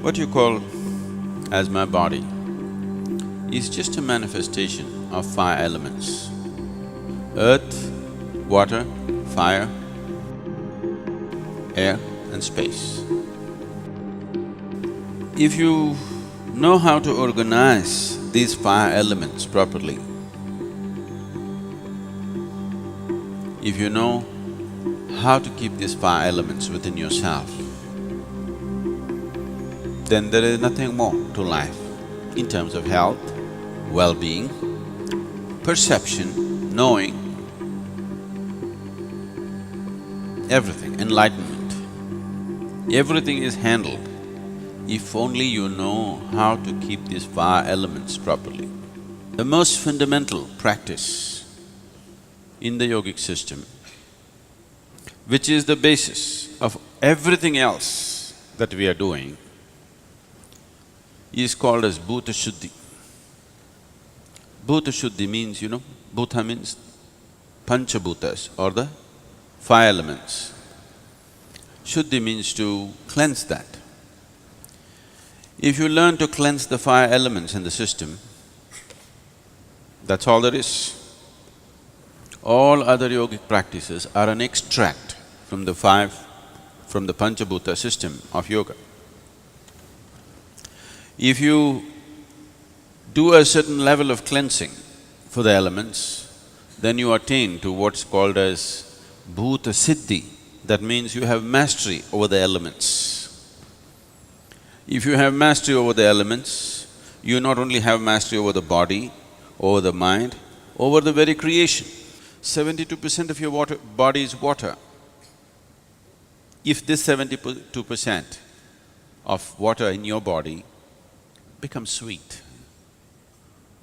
What you call as my body is just a manifestation of five elements: earth, water, fire, air and space. If you know how to organize these five elements properly, if you know how to keep these five elements within yourself, then there is nothing more to life in terms of health, well-being, perception, knowing, everything, enlightenment. Everything is handled if only you know how to keep these five elements properly. The most fundamental practice in the yogic system, which is the basis of everything else that we are doing, is called as Bhuta Shuddhi. Bhuta Shuddhi means, Bhuta means Panchabhutas or the five elements. Shuddhi means to cleanse that. If you learn to cleanse the five elements in the system, that's all there is. All other yogic practices are an extract from the Panchabhuta system of yoga. If you do a certain level of cleansing for the elements, then you attain to what's called as Bhuta Siddhi. That means you have mastery over the elements. If you have mastery over the elements, you not only have mastery over the body, over the mind, over the very creation. 72% of your body is water. If this 72% of water in your body becomes sweet,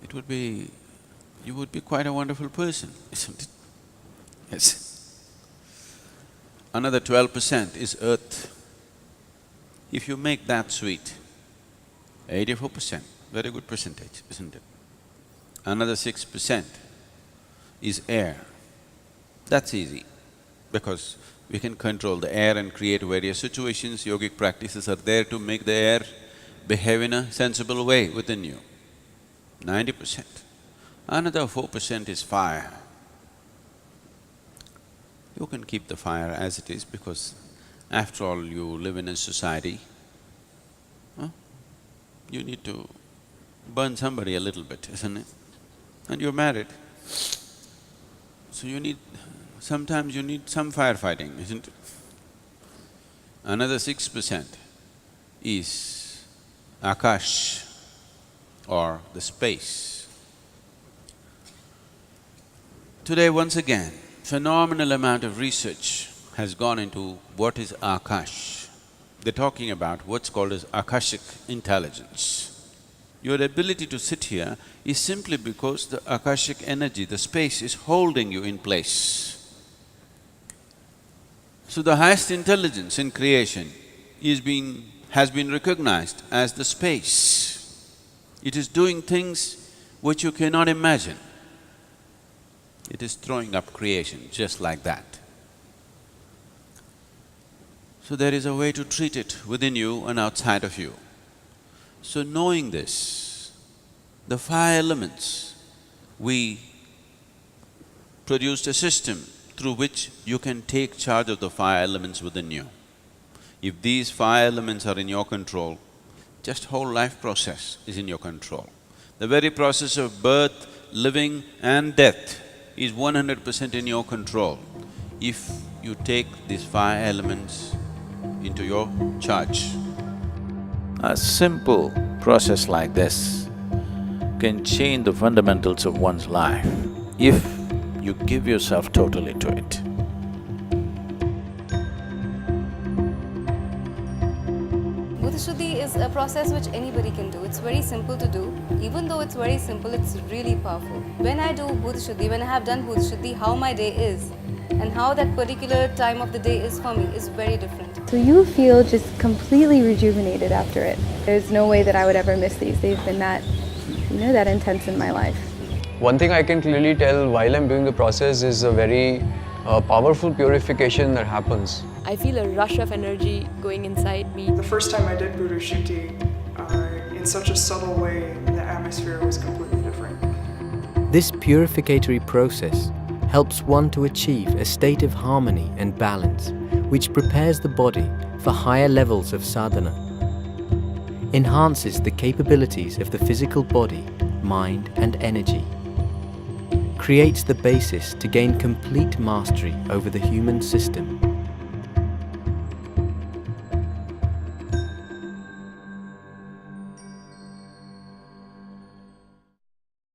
you would be quite a wonderful person, isn't it? Yes. Another 12% is earth. If you make that sweet, 84%, very good percentage, isn't it? Another 6% is air. That's easy, because we can control the air and create various situations. Yogic practices are there to make the air behave in a sensible way within you, 90%. Another 4% is fire. You can keep the fire as it is because after all you live in a society, you need to burn somebody a little bit, isn't it? And you're married, so sometimes you need some firefighting, isn't it? Another 6% is Akash or the space. Today, once again, phenomenal amount of research has gone into what is Akash. They're talking about what's called as Akashic intelligence. Your ability to sit here is simply because the Akashic energy, the space is holding you in place. So the highest intelligence in creation has been recognized as the space. It is doing things which you cannot imagine. It is throwing up creation just like that. So there is a way to treat it within you and outside of you. So knowing this, the five elements, we produced a system through which you can take charge of the five elements within you. If these five elements are in your control, just whole life process is in your control. The very process of birth, living and death is 100% in your control if you take these five elements into your charge. A simple process like this can change the fundamentals of one's life if you give yourself totally to it. Bhuta Shuddhi is a process which anybody can do. It's very simple to do. Even though it's very simple, it's really powerful. When I do Bhuta Shuddhi, when I have done Bhuta Shuddhi, how my day is and how that particular time of the day is for me is very different. So you feel just completely rejuvenated after it. There's no way that I would ever miss these. They've been that intense in my life. One thing I can clearly tell while I'm doing the process is a very powerful purification that happens. I feel a rush of energy going inside me. The first time I did Bhuta Shuddhi, in such a subtle way, the atmosphere was completely different. This purificatory process helps one to achieve a state of harmony and balance, which prepares the body for higher levels of sadhana, enhances the capabilities of the physical body, mind and energy, creates the basis to gain complete mastery over the human system,